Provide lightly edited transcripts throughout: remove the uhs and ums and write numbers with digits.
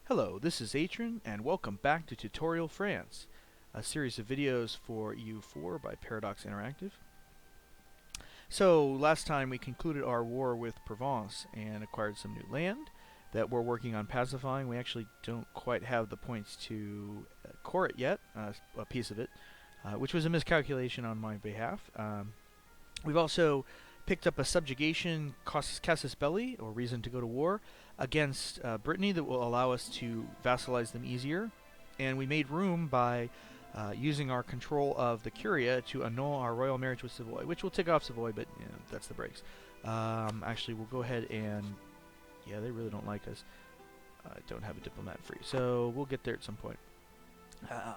Hello, this is Atron, and welcome back to Tutorial France, a series of videos for EU4 by Paradox Interactive. So, last time we concluded our war with Provence and acquired some new land that we're working on pacifying. We actually don't quite have the points to core it yet, a piece of it, which was a miscalculation on my behalf. We've also picked up a subjugation casus belli, or reason to go to war, against Brittany that will allow us to vassalize them easier. And we made room by using our control of the Curia to annul our royal marriage with Savoy, which will tick off Savoy, but that's the breaks. Actually, we'll go ahead and... Yeah, they really don't like us. I don't have a diplomat free, so we'll get there at some point.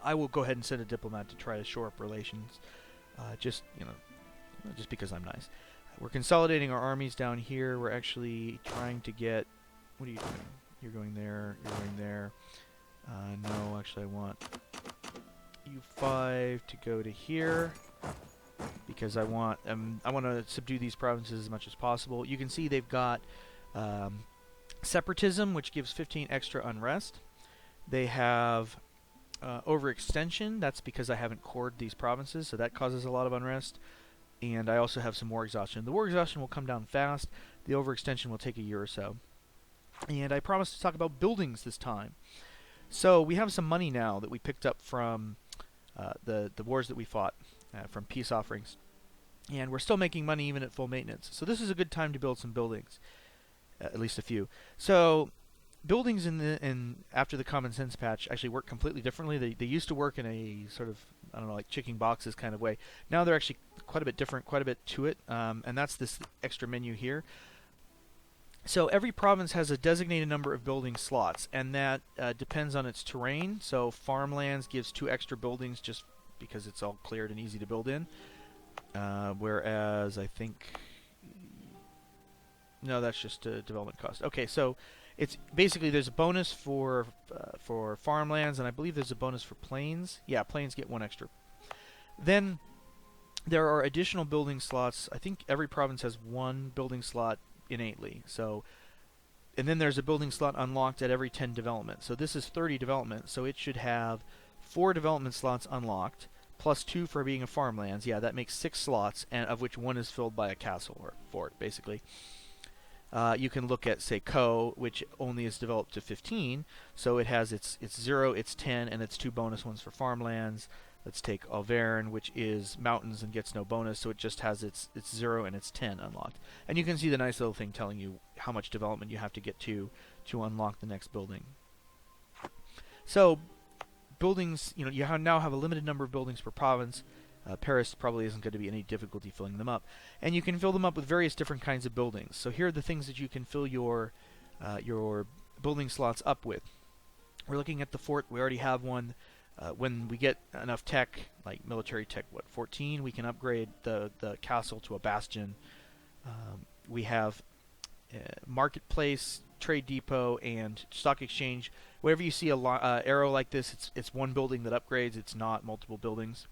I will go ahead and send a diplomat to try to shore up relations, just because I'm nice. We're consolidating our armies down here. We're actually trying to get... What are you doing? You're going there. You're going there. No, actually I want U5 to go to here because I want to subdue these provinces as much as possible. You can see they've got separatism, which gives 15 extra unrest. They have overextension. That's because I haven't cored these provinces, so that causes a lot of unrest. And I also have some war exhaustion. The war exhaustion will come down fast. The overextension will take a year or so. And I promised to talk about buildings this time. So we have some money now that we picked up from the wars that we fought, from peace offerings. And we're still making money even at full maintenance. So this is a good time to build some buildings, at least a few. So buildings after the Common Sense patch actually work completely differently. They used to work in a sort of, I don't know, like checking boxes kind of way. Now they're actually quite a bit different, quite a bit to it, and that's this extra menu here. So every province has a designated number of building slots, and that depends on its terrain. So farmlands gives 2 extra buildings just because it's all cleared and easy to build in, whereas I think... No, that's just a development cost. Okay, so it's basically there's a bonus for farmlands, and I believe there's a bonus for plains. Yeah, plains get 1 extra. Then there are additional building slots. I think every province has 1 building slot innately. So, and then there's a building slot unlocked at every 10 development. So this is 30 development. So it should have 4 development slots unlocked, plus 2 for being a farmlands. Yeah, that makes 6 slots, and of which 1 is filled by a castle or fort, basically. You can look at, say, Co, which only is developed to 15, so it has its 0, its 10, and its 2 bonus ones for farmlands. Let's take Auvergne, which is mountains and gets no bonus, so it just has its 0 and its 10 unlocked. And you can see the nice little thing telling you how much development you have to get to unlock the next building. So, buildings, you now have a limited number of buildings per province. Paris probably isn't going to be any difficulty filling them up. And you can fill them up with various different kinds of buildings. So here are the things that you can fill your building slots up with. We're looking at the fort. We already have one. When we get enough tech, like military tech, 14, we can upgrade the castle to a bastion. We have marketplace, trade depot, and stock exchange. Wherever you see a arrow like this, it's 1 building that upgrades. It's not multiple buildings.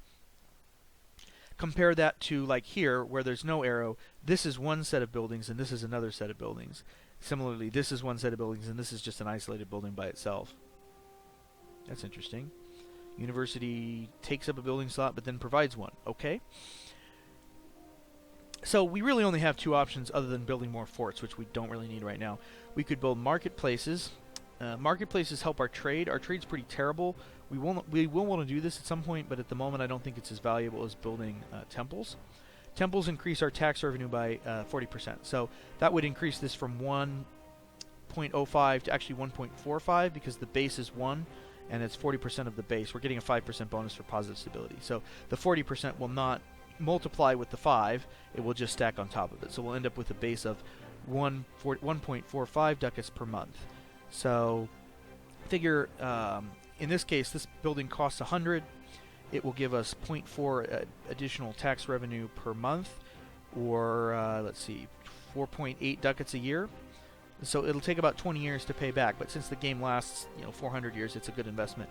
Compare that to, like here, where there's no arrow. This is 1 set of buildings, and this is another set of buildings. Similarly, this is 1 set of buildings, and this is just an isolated building by itself. That's interesting. University takes up a building slot, but then provides 1. Okay. So we really only have 2 options other than building more forts, which we don't really need right now. We could build marketplaces. Marketplaces help our trade. Our trade's pretty terrible. We will want to do this at some point, but at the moment I don't think it's as valuable as building temples. Temples increase our tax revenue by 40%. So that would increase this from 1.05 to actually 1.45 because the base is 1. And it's 40% of the base. We're getting a 5% bonus for positive stability. So the 40% will not multiply with the 5. It will just stack on top of it. So we'll end up with a base of 1.45 ducats per month. So figure, in this case, this building costs 100. It will give us 0.4 additional tax revenue per month, or let's see, 4.8 ducats a year. So it'll take about 20 years to pay back, but since the game lasts, 400 years, it's a good investment.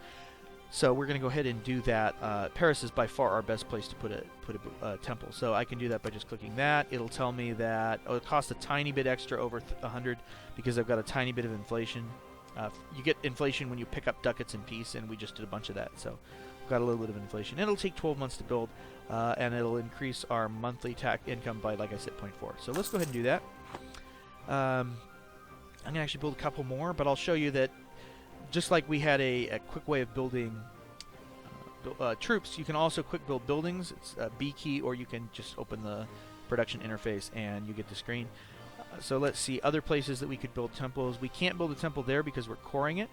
So we're going to go ahead and do that. Paris is by far our best place to put a temple. So I can do that by just clicking that. It'll tell me that it costs a tiny bit extra over 100 because I've got a tiny bit of inflation. You get inflation when you pick up ducats in peace, and we just did a bunch of that, so we've got a little bit of inflation. It'll take 12 months to build, and it'll increase our monthly tax income by, like I said, 0.4. So let's go ahead and do that. I'm going to actually build a couple more, but I'll show you that just like we had a quick way of building troops, you can also quick build buildings. It's a B key, or you can just open the production interface and you get the screen. So let's see other places that we could build temples. We can't build a temple there because we're coring it.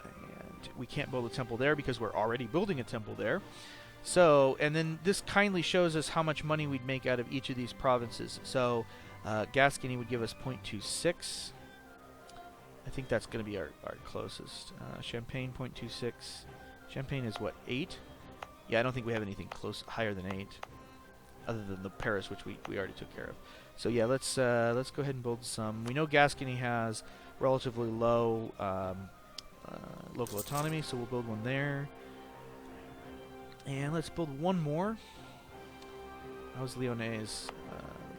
And we can't build a temple there because we're already building a temple there. So, and then this kindly shows us how much money we'd make out of each of these provinces. So, Gascony would give us 0.26. I think that's going to be our closest. Champagne, 0.26. Champagne is what, 8? Yeah, I don't think we have anything higher than 8. Other than the Paris, which we already took care of. So yeah, let's go ahead and build some. We know Gascony has relatively low local autonomy, so we'll build one there. And let's build one more. How's Lyonnais?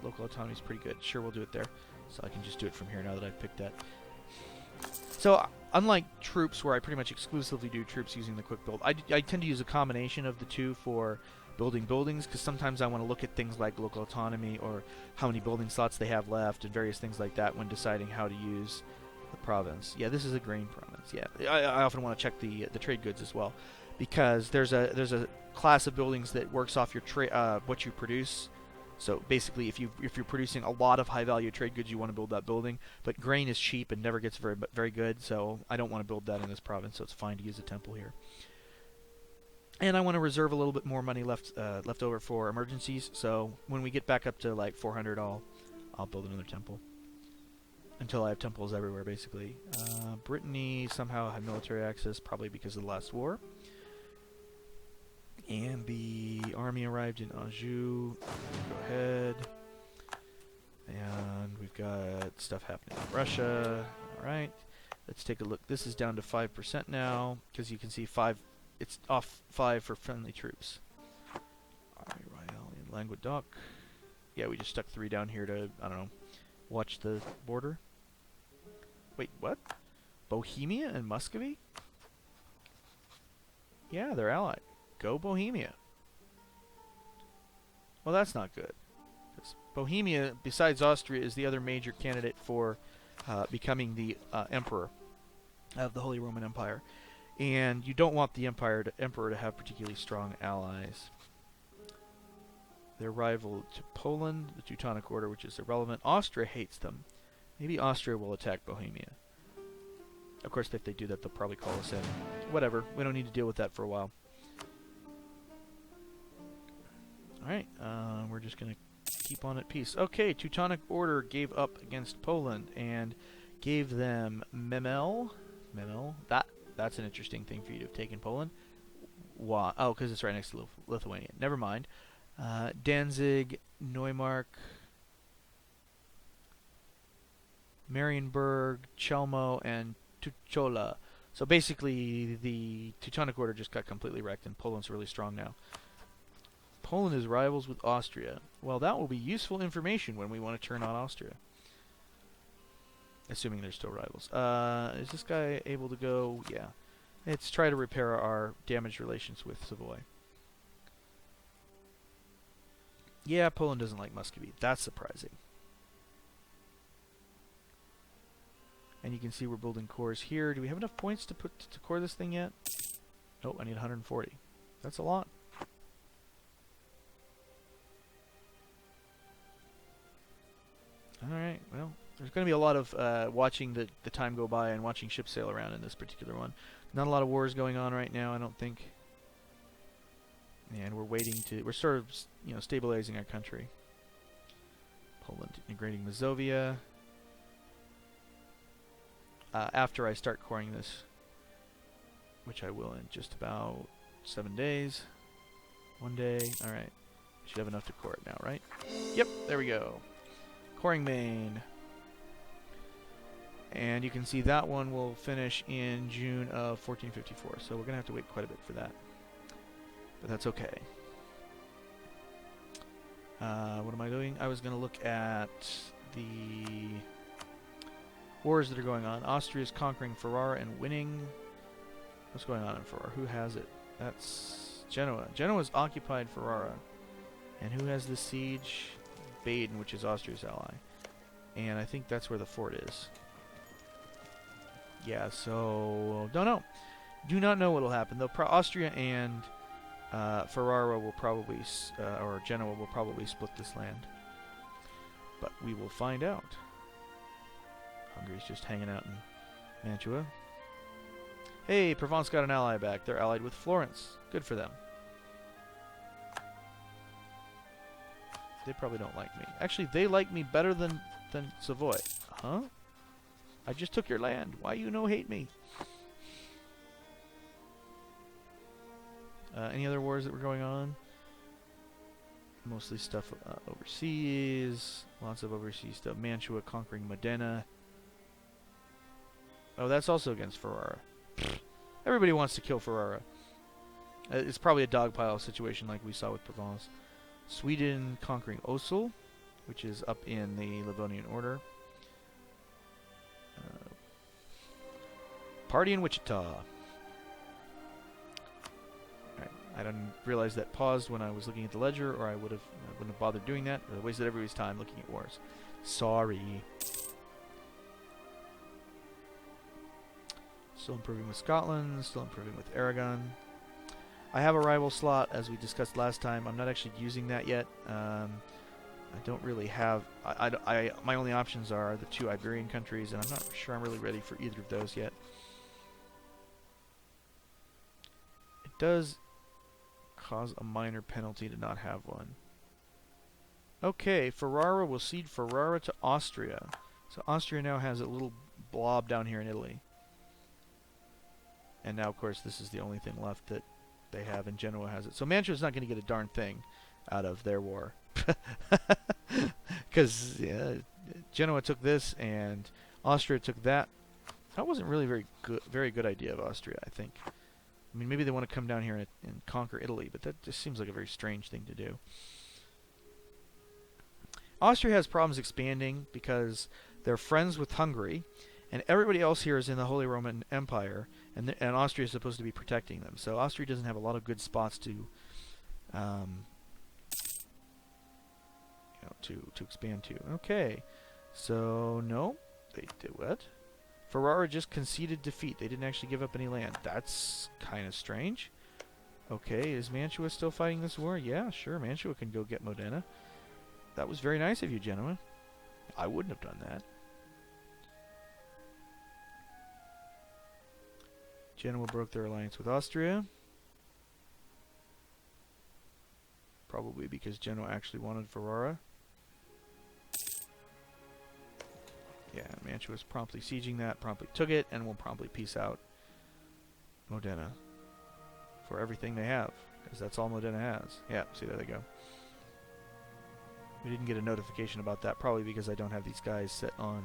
Local autonomy is pretty good. Sure, we'll do it there. So I can just do it from here now that I've picked that. So unlike troops, where I pretty much exclusively do troops using the quick build, I tend to use a combination of the two for building buildings, because sometimes I want to look at things like local autonomy or how many building slots they have left and various things like that when deciding how to use the province. Yeah, this is a grain province. Yeah, I often want to check the trade goods as well, because there's a class of buildings that works off your what you produce. So basically, if you're producing a lot of high value trade goods, you want to build that building. But grain is cheap and never gets very good, so I don't want to build that in this province. So it's fine to use a temple here. And I want to reserve a little bit more money left over for emergencies. So when we get back up to like 400, I'll build another temple. Until I have temples everywhere, basically. Brittany somehow had military access, probably because of the last war. And the army arrived in Anjou. Go ahead. And we've got stuff happening in Russia. All right. Let's take a look. This is down to 5% now, because you can see 5. It's off 5 for friendly troops. Alright, Royale in Languedoc. Yeah, we just stuck 3 down here to, I don't know, watch the border. Wait, what? Bohemia and Muscovy? Yeah, they're allied. Go Bohemia. Well, that's not good. Bohemia, besides Austria, is the other major candidate for becoming the emperor of the Holy Roman Empire. And you don't want the emperor to have particularly strong allies. They're rival to Poland, the Teutonic Order, which is irrelevant. Austria hates them. Maybe Austria will attack Bohemia. Of course, if they do that, they'll probably call us in. Whatever. We don't need to deal with that for a while. Alright, we're just going to keep on at peace. Okay, Teutonic Order gave up against Poland and gave them Memel. That's an interesting thing for you to have taken Poland. Why? Oh, because it's right next to Lithuania. Never mind. Danzig, Neumark, Marienburg, Chelmo, and Tuchola. So basically, the Teutonic Order just got completely wrecked, and Poland's really strong now. Poland is rivals with Austria. Well, that will be useful information when we want to turn on Austria. Assuming they're still rivals. Is this guy able to go? Yeah. Let's try to repair our damaged relations with Savoy. Yeah, Poland doesn't like Muscovy. That's surprising. And you can see we're building cores here. Do we have enough points to core this thing yet? Nope, I need 140. That's a lot. Alright, well, there's going to be a lot of watching the time go by and watching ships sail around in this particular one. Not a lot of wars going on right now, I don't think. And we're waiting to... We're sort of, stabilizing our country. Poland integrating Mazovia. After I start coring this, which I will in just about 7 days. 1 day. Alright. Should have enough to core it now, right? Yep, there we go. Coring main. And you can see that one will finish in June of 1454. So we're going to have to wait quite a bit for that. But that's okay. What am I doing? I was going to look at the Wars that are going on. Austria's conquering Ferrara and winning. What's going on in Ferrara? Who has it? That's Genoa. Genoa's occupied Ferrara. And who has the siege? Baden, which is Austria's ally. And I think that's where the fort is. Yeah, so... don't know. Do not know what will happen. Though Austria and Ferrara will probably... or Genoa will probably split this land. But we will find out. Hungary's just hanging out in Mantua. Hey, Provence got an ally back. They're allied with Florence. Good for them. They probably don't like me. Actually, they like me better than Savoy. Huh? I just took your land. Why you no hate me? Any other wars that were going on? Mostly stuff overseas. Lots of overseas stuff. Mantua conquering Modena. Oh, that's also against Ferrara. Everybody wants to kill Ferrara. It's probably a dogpile situation like we saw with Provence. Sweden conquering Osel, which is up in the Livonian Order. Party in Wichita. Alright, I didn't realize that paused when I was looking at the ledger, or I wouldn't have bothered doing that. I wasted everybody's time looking at wars. Sorry. Still improving with Scotland, still improving with Aragon. I have a rival slot, as we discussed last time. I'm not actually using that yet. I don't really have... my only options are the 2 Iberian countries, and I'm not sure I'm really ready for either of those yet. It does cause a minor penalty to not have one. Okay, Ferrara will cede Ferrara to Austria. So Austria now has a little blob down here in Italy. And now, of course, this is the only thing left that they have, and Genoa has it. So Mantua's not going to get a darn thing out of their war. Because Genoa took this, and Austria took that. That wasn't really very good idea of Austria, I think. I mean, maybe they want to come down here and conquer Italy, but that just seems like a very strange thing to do. Austria has problems expanding because they're friends with Hungary, and everybody else here is in the Holy Roman Empire, and Austria is supposed to be protecting them. So Austria doesn't have a lot of good spots to expand to. Okay, so no, they did what? Ferrara just conceded defeat. They didn't actually give up any land. That's kind of strange. Okay, is Mantua still fighting this war? Yeah, sure, Mantua can go get Modena. That was very nice of you, Genoa. I wouldn't have done that. Genoa broke their alliance with Austria. Probably because Genoa actually wanted Ferrara. Yeah, Mantua was promptly sieging that, promptly took it, and will promptly peace out Modena for everything they have, because that's all Modena has. Yeah, see, there they go. We didn't get a notification about that, probably because I don't have these guys set on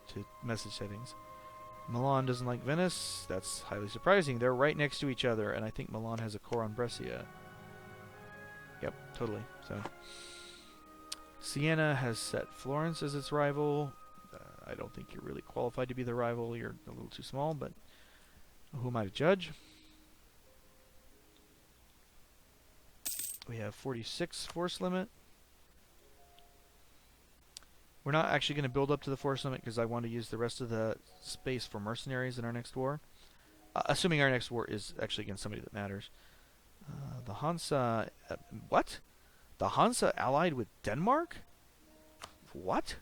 to message settings. Milan doesn't like Venice. That's highly surprising. They're right next to each other, and I think Milan has a core on Brescia. Yep, totally. So Siena has set Florence as its rival. I don't think you're really qualified to be the rival. You're a little too small, but who am I to judge? We have 46 force limit. We're not actually going to build up to the force limit because I want to use the rest of the space for mercenaries in our next war. Assuming our next war is actually against somebody that matters. The Hansa... what? The Hansa allied with Denmark? What?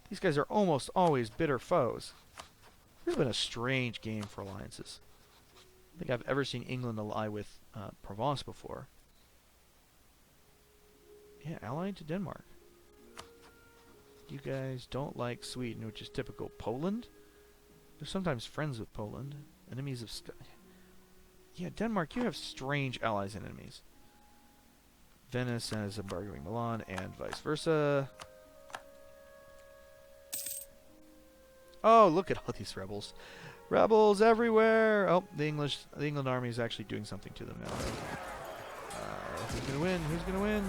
These guys are almost always bitter foes. This has been a strange game for alliances. I don't think I've ever seen England ally with Provence before. Yeah, allied to Denmark. You guys don't like Sweden, which is typical. Poland? They're sometimes friends with Poland. Enemies of... yeah, Denmark, you have strange allies and enemies. Venice is embargoing Milan, and vice versa. Oh, look at all these rebels. Rebels everywhere! Oh, the England army is actually doing something to them now. Who's gonna win? Who's gonna win?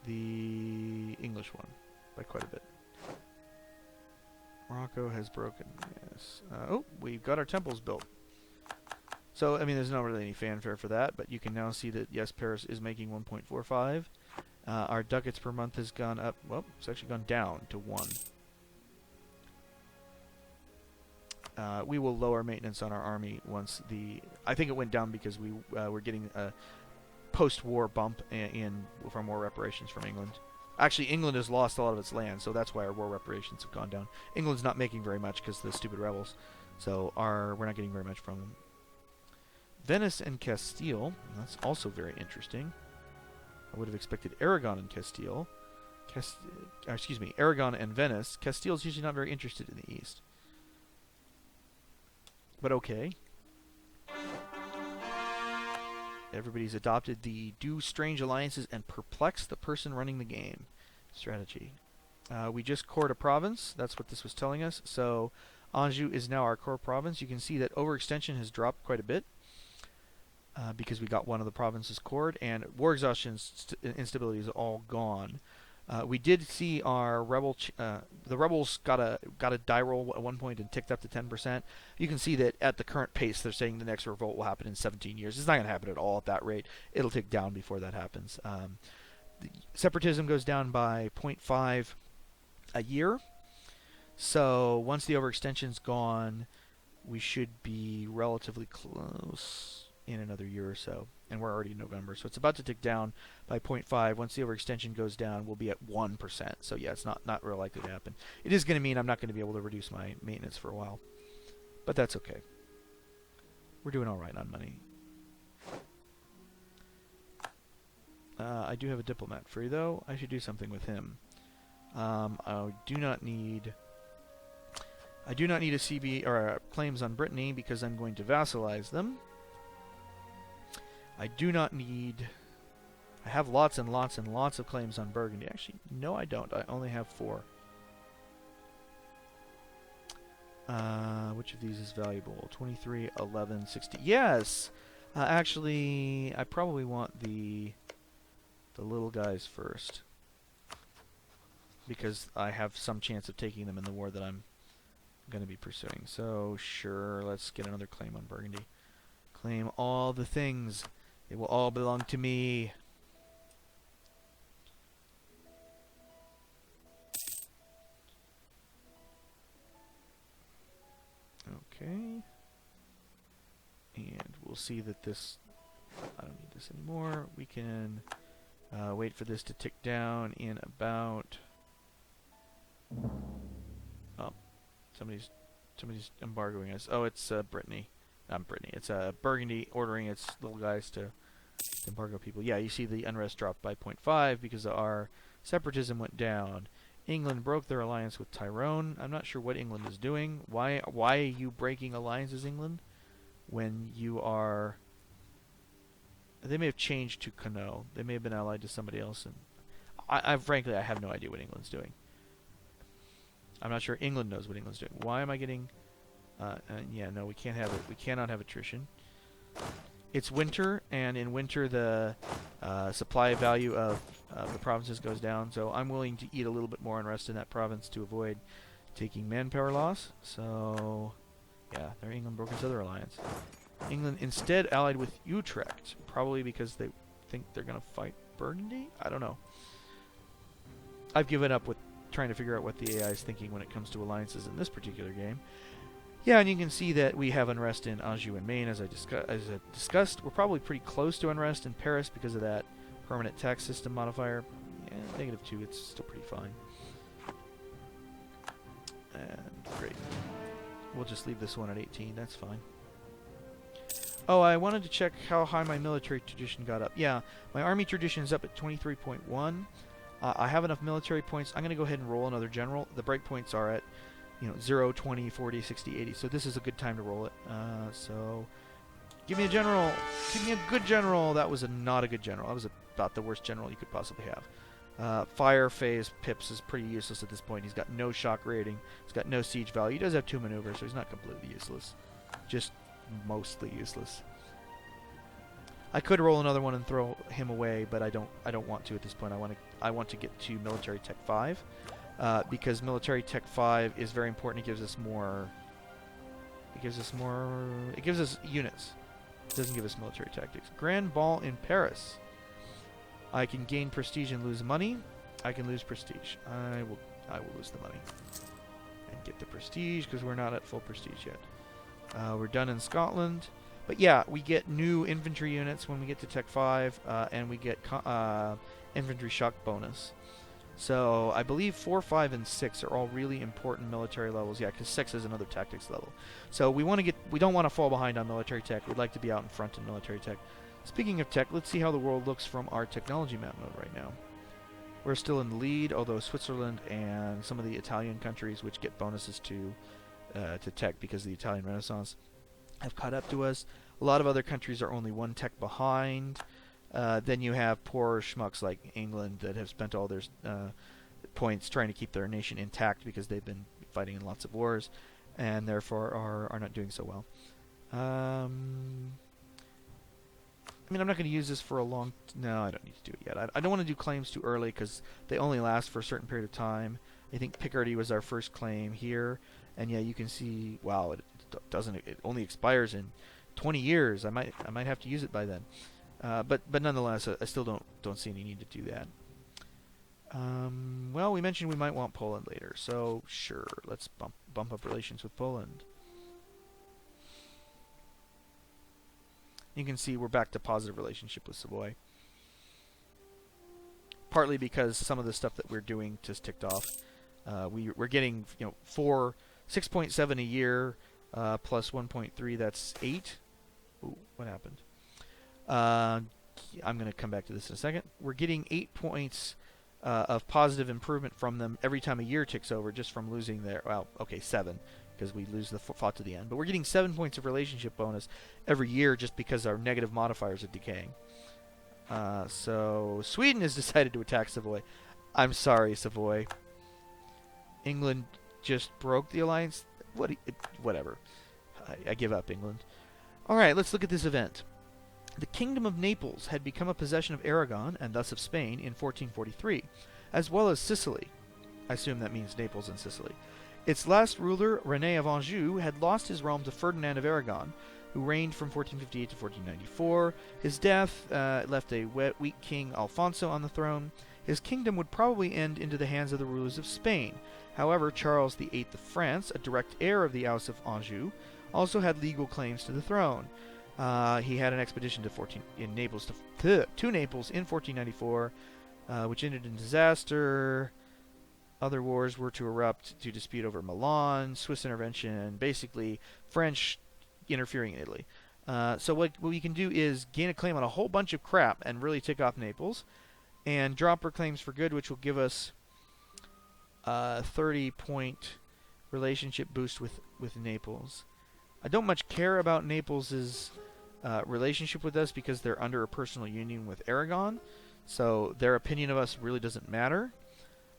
The English one, by quite a bit. Morocco has broken. Yes. Oh, we've got our temples built. So, I mean, there's not really any fanfare for that, but you can now see that, yes, Paris is making 1.45. Our ducats per month has gone up. Well, it's actually gone down to 1. We will lower maintenance on our army once the... I think it went down because we were getting a post-war bump from war reparations from England. Actually, England has lost a lot of its land, so that's why our war reparations have gone down. England's not making very much because of the stupid rebels, so we're not getting very much from them. Venice and Castile, that's also very interesting. I would have expected Aragon and Castile. Excuse me, Aragon and Venice. Castile's usually not very interested in the East. But okay. Everybody's adopted the do strange alliances and perplex the person running the game strategy. We just cored a province. That's what this was telling us. So Anjou is now our core province. You can see that overextension has dropped quite a bit because we got one of the provinces cored, and war exhaustion instability is all gone. We did see our the rebels got a die roll at one point and ticked up to 10%. You can see that at the current pace, they're saying the next revolt will happen in 17 years. It's not going to happen at all at that rate. It'll tick down before that happens. The separatism goes down by 0.5 a year. So once the overextension's gone, we should be relatively close in another year or so, and we're already in November, so it's about to tick down by 0.5. Once the overextension goes down, we'll be at 1%. So yeah, it's not real likely to happen. It is going to mean I'm not going to be able to reduce my maintenance for a while, but that's okay. We're doing all right on money. I do have a diplomat free though. I should do something with him. I do not need a CB or claims on Brittany because I'm going to vassalize them. I do not need... I have lots and lots and lots of claims on Burgundy. Actually, no I don't. I only have 4. Which of these is valuable? 23, 11, 60. Yes! Actually, I probably want the little guys first, because I have some chance of taking them in the war that I'm going to be pursuing. So, sure, let's get another claim on Burgundy. Claim all the things. They will all belong to me. Okay. And we'll see that this... I don't need this anymore. We can wait for this to tick down in about... Oh, somebody's embargoing us. Oh, it's Brittany. Not Brittany. It's Burgundy ordering its little guys to embargo people. Yeah, you see the unrest dropped by 0.5 because our separatism went down. England broke their alliance with Tyrone. I'm not sure what England is doing. Why are you breaking alliances, England? When you are... They may have changed to Connaught. They may have been allied to somebody else. And frankly, I have no idea what England's doing. I'm not sure England knows what England's doing. Why am I getting... yeah, no, we can't have it. We cannot have attrition. It's winter, and in winter the supply value of the provinces goes down, so I'm willing to eat a little bit more unrest in that province to avoid taking manpower loss. So, yeah, there England broke its other alliance. England instead allied with Utrecht, probably because they think they're going to fight Burgundy? I don't know. I've given up with trying to figure out what the AI is thinking when it comes to alliances in this particular game. Yeah, and you can see that we have unrest in Anjou and Maine, as I discussed. We're probably pretty close to unrest in Paris because of that permanent tax system modifier. Yeah, -2, it's still pretty fine. And great. We'll just leave this one at 18, that's fine. Oh, I wanted to check how high my military tradition got up. Yeah, my army tradition is up at 23.1. I have enough military points. I'm going to go ahead and roll another general. The breakpoints are at 0, 20, 40, 60, 80. So this is a good time to roll it. So give me a general. Give me a good general. That was not a good general. That was about the worst general you could possibly have. Fire phase Pips is pretty useless at this point. He's got no shock rating. He's got no siege value. He does have 2 maneuvers, so he's not completely useless. Just mostly useless. I could roll another one and throw him away, but I don't want to at this point. I want to get to military tech 5. because military tech 5 is very important. It gives us more. It gives us more. It gives us units. It doesn't give us military tactics. Grand Ball in Paris. I can gain prestige and lose money. I can lose prestige. I will lose the money and get the prestige because we're not at full prestige yet. We're done in Scotland. But yeah, we get new infantry units when we get to Tech 5, and we get infantry shock bonus. So I believe 4, 5, and 6 are all really important military levels. Yeah, because 6 is another tactics level. So we don't want to fall behind on military tech. We'd like to be out in front in military tech. Speaking of tech, let's see how the world looks from our technology map node right now. We're still in the lead, although Switzerland and some of the Italian countries, which get bonuses to tech because of the Italian Renaissance, have caught up to us. A lot of other countries are only 1 tech behind. Then you have poor schmucks like England that have spent all their points trying to keep their nation intact because they've been fighting in lots of wars, and therefore are not doing so well. I mean, I'm not going to use this for a long... No, I don't need to do it yet. I don't want to do claims too early because they only last for a certain period of time. I think Picardy was our first claim here. And yeah, you can see, wow, it doesn't... It only expires in 20 years. I might have to use it by then. But nonetheless, I still don't see any need to do that. Well, we mentioned we might want Poland later. So, sure, let's bump up relations with Poland. You can see we're back to positive relationship with Savoy. Partly because some of the stuff that we're doing just ticked off. We're getting 6.7 a year plus 1.3. That's 8. Ooh, what happened? I'm going to come back to this in a second. We're getting 8 points of positive improvement from them every time a year ticks over, just from losing their... Well, okay, 7. Because we lose the fought to the end. But we're getting 7 points of relationship bonus every year just because our negative modifiers are decaying. So Sweden has decided to attack Savoy. I'm sorry, Savoy. England just broke the alliance. Whatever. I give up, England. Alright, let's look at this event. The Kingdom of Naples had become a possession of Aragon, and thus of Spain, in 1443, as well as Sicily. I assume that means Naples and Sicily. Its last ruler, René of Anjou, had lost his realm to Ferdinand of Aragon, who reigned from 1458 to 1494. His death left a weak king, Alfonso, on the throne. His kingdom would probably end into the hands of the rulers of Spain. However, Charles VIII of France, a direct heir of the House of Anjou, also had legal claims to the throne. He had an expedition to Naples in 1494, which ended in disaster. Other wars were to erupt to dispute over Milan, Swiss intervention, basically French interfering in Italy. So what we can do is gain a claim on a whole bunch of crap and really tick off Naples, and drop our claims for good, which will give us a 30-point relationship boost with Naples. I don't much care about Naples' relationship with us because they're under a personal union with Aragon, so their opinion of us really doesn't matter.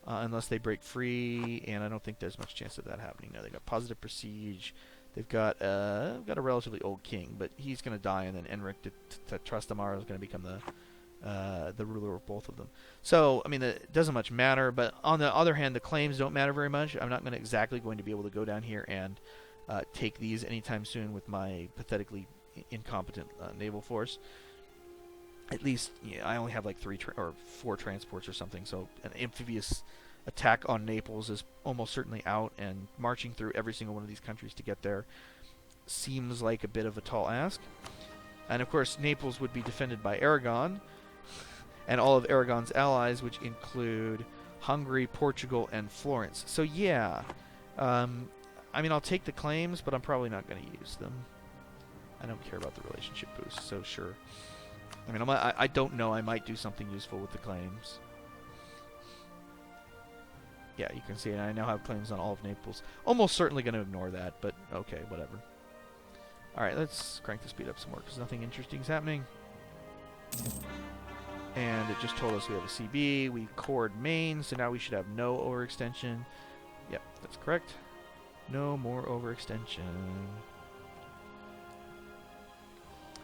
Unless they break free, and I don't think there's much chance of that happening. Now, they've got positive prestige. They've got a relatively old king, but he's going to die, and then Enric de Trastamara is going to become the ruler of both of them. So, I mean, it doesn't much matter, but on the other hand, the claims don't matter very much. I'm not exactly going to be able to go down here and take these anytime soon with my pathetically incompetent naval force. At least, yeah, I only have like 3 or 4 transports or something, so an amphibious attack on Naples is almost certainly out, and marching through every single one of these countries to get there seems like a bit of a tall ask. And of course, Naples would be defended by Aragon, and all of Aragon's allies, which include Hungary, Portugal, and Florence. So yeah, I mean, I'll take the claims, but I'm probably not going to use them. I don't care about the relationship boost, so sure. I mean, I don't know. I might do something useful with the claims. Yeah, you can see I now have claims on all of Naples. Almost certainly going to ignore that, but okay, whatever. Alright, let's crank the speed up some more, because nothing interesting is happening. And it just told us we have a CB. We cored Maine, so now we should have no overextension. Yep, that's correct. No more overextension.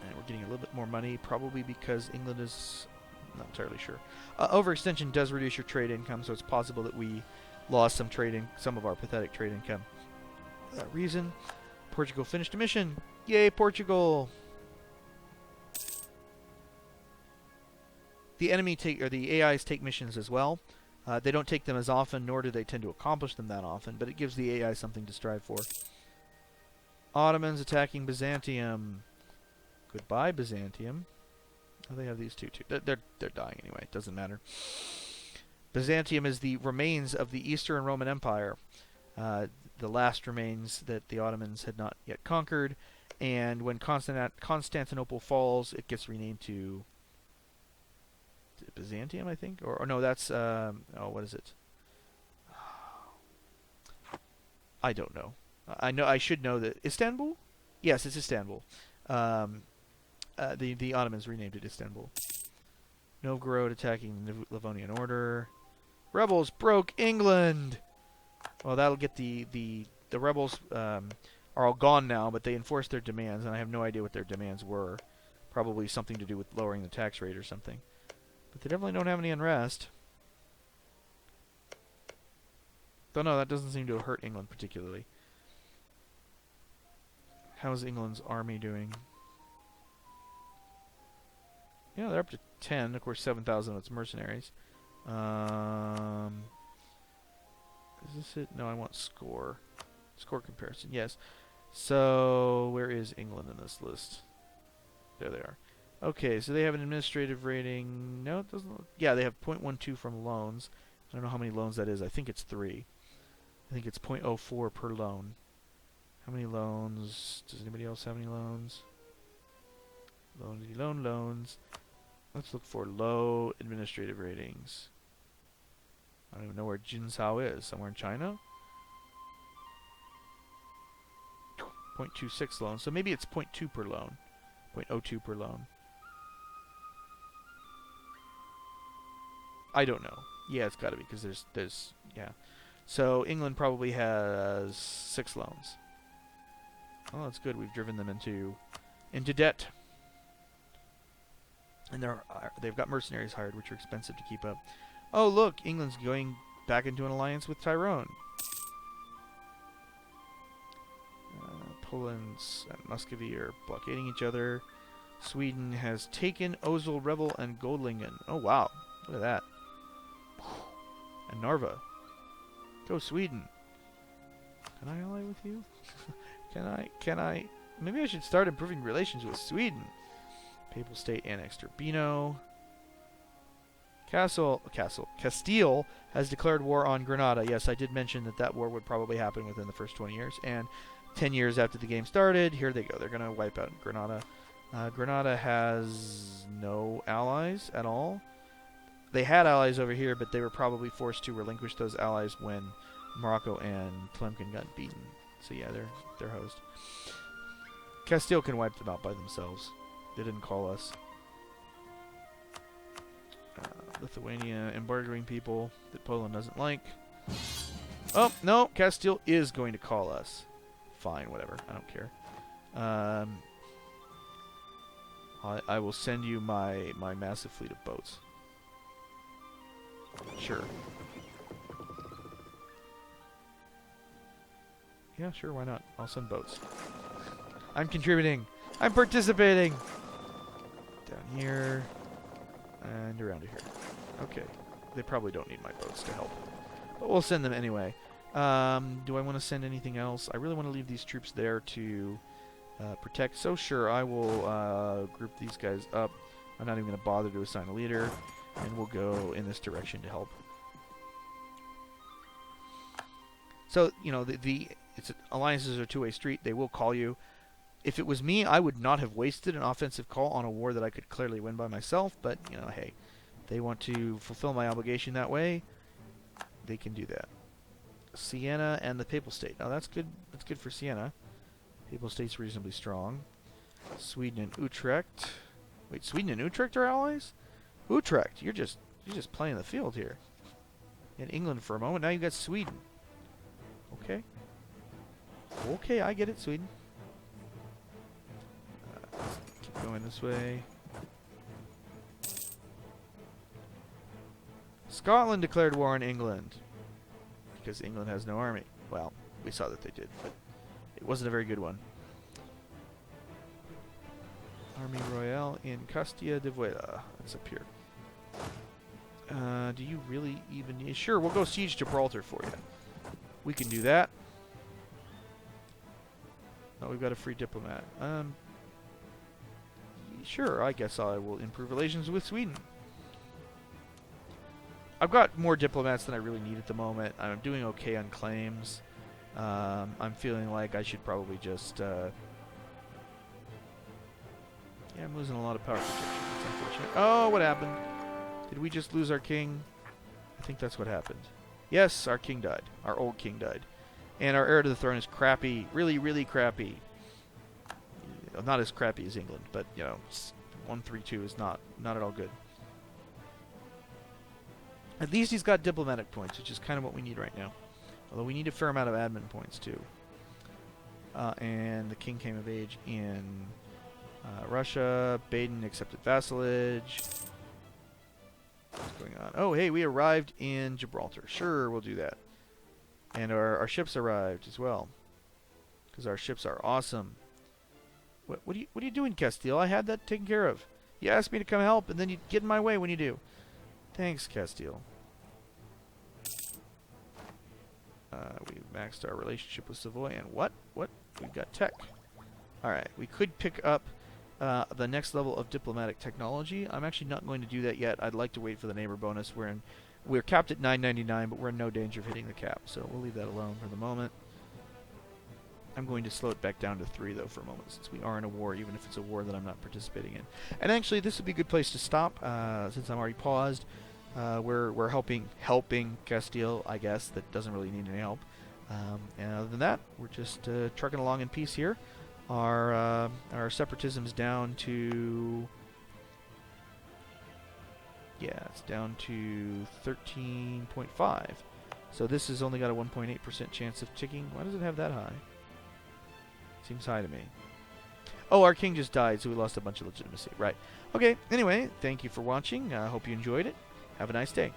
And we're getting a little bit more money, probably because England is... not entirely sure. Overextension does reduce your trade income, so it's possible that we lost some trading, some of our pathetic trade income. For that reason, Portugal finished a mission. Yay, Portugal! The the AIs take missions as well. They don't take them as often, nor do they tend to accomplish them that often, but it gives the AI something to strive for. Ottomans attacking Byzantium. Goodbye, Byzantium. Oh, they have these two too. They're dying anyway. It doesn't matter. Byzantium is the remains of the Eastern Roman Empire, the last remains that the Ottomans had not yet conquered. And when Constantinople falls, it gets renamed to Byzantium, I think, or no, that's oh, what is it? I don't know. I should know that Istanbul. Yes, it's Istanbul. The Ottomans renamed it Istanbul. Novgorod attacking the Livonian Order. Rebels broke England. Well, that'll get the rebels are all gone now, but they enforced their demands, and I have no idea what their demands were. Probably something to do with lowering the tax rate or something. But they definitely don't have any unrest. Though no, that doesn't seem to have hurt England particularly. How's England's army doing? Yeah, they're up to 10. Of course, 7,000 of its mercenaries. Is this it? No, I want score. Score comparison, yes. So, where is England in this list? There they are. Okay, so they have an administrative rating. No, it doesn't look. Yeah, they have 0.12 from loans. I don't know how many loans that is. I think it's 3. I think it's 0.04 per loan. How many loans? Does anybody else have any loans? Loans. Let's look for low administrative ratings. I don't even know where Jinsao is. Somewhere in China? 0.26 loans. So maybe it's 0.2 per loan. 0.02 per loan. I don't know. Yeah, it's got to be because there's yeah. So England probably has 6 loans. Oh, that's good. We've driven them into debt. And they've got mercenaries hired, which are expensive to keep up. Oh, look, England's going back into an alliance with Tyrone. Poland and Muscovy are blockading each other. Sweden has taken Osel, Revel, and Goldlingen. Oh, wow. Look at that. And Narva. Go, Sweden. Can I ally with you? Can I? Maybe I should start improving relations with Sweden. Papal State annexed Urbino. Castile has declared war on Granada. Yes, I did mention that war would probably happen within the first 20 years. And 10 years after the game started, here they go. They're going to wipe out Granada. Granada has no allies at all. They had allies over here, but they were probably forced to relinquish those allies when Morocco and Tlemcen got beaten. So yeah, they're hosed. Castile can wipe them out by themselves. They didn't call us. Lithuania embargoing people that Poland doesn't like. Oh, no, Castile is going to call us. Fine, whatever. I don't care. I will send you my massive fleet of boats. Sure. Yeah, sure, why not? I'll send boats. I'm contributing. I'm participating. Down here. And around here. Okay. They probably don't need my boats to help. But we'll send them anyway. Do I want to send anything else? I really want to leave these troops there to protect. So sure, I will group these guys up. I'm not even going to bother to assign a leader. And we'll go in this direction to help. So, you know, alliances are a two-way street. They will call you. If it was me, I would not have wasted an offensive call on a war that I could clearly win by myself. But, you know, hey, they want to fulfill my obligation that way. They can do that. Siena and the Papal State. Now, that's good. That's good for Siena. Papal State's reasonably strong. Sweden and Utrecht. Wait, Sweden and Utrecht are allies? Utrecht, you're just playing the field here. You had England for a moment. Now you got Sweden. Okay. Okay, I get it, Sweden. Keep going this way. Scotland declared war on England. because England has no army. Well, we saw that they did, but it wasn't a very good one. Army Royale in Castilla de Vuela. That's up here. Do you really even need... Sure, we'll go siege Gibraltar for you. We can do that. Oh, we've got a free diplomat. Sure, I guess I will improve relations with Sweden. I've got more diplomats than I really need at the moment. I'm doing okay on claims. I'm feeling like I should probably just... yeah, I'm losing a lot of power protection. That's unfortunate. Oh, what happened? Did we just lose our king? I think that's what happened. Yes, our king died. Our old king died. And our heir to the throne is crappy. Really, really crappy. Not as crappy as England, but, you know, 132 is not at all good. At least he's got diplomatic points, which is kind of what we need right now. Although we need a fair amount of admin points, too. And the king came of age in Russia. Baden accepted vassalage. What's going on? Oh, hey, we arrived in Gibraltar. Sure, we'll do that. And our ships arrived as well. Because our ships are awesome. What are you doing, Castile? I had that taken care of. You asked me to come help, and then you get in my way when you do. Thanks, Castile. We maxed our relationship with Savoy, and what? We've got tech. Alright, we could pick up the next level of diplomatic technology. I'm actually not going to do that yet. I'd like to wait for the neighbor bonus. We're capped at 999, but we're in no danger of hitting the cap, so we'll leave that alone for the moment. I'm going to slow it back down to 3, though, for a moment, since we are in a war, even if it's a war that I'm not participating in. And actually, this would be a good place to stop, since I'm already paused. We're helping Castile, I guess, that doesn't really need any help. And other than that, we're just trucking along in peace here. Our separatism's down to... Yeah, it's down to 13.5. So this has only got a 1.8% chance of ticking. Why does it have that high? Seems high to me. Oh, our king just died, so we lost a bunch of legitimacy. Right. Okay, anyway, thank you for watching. I hope you enjoyed it. Have a nice day.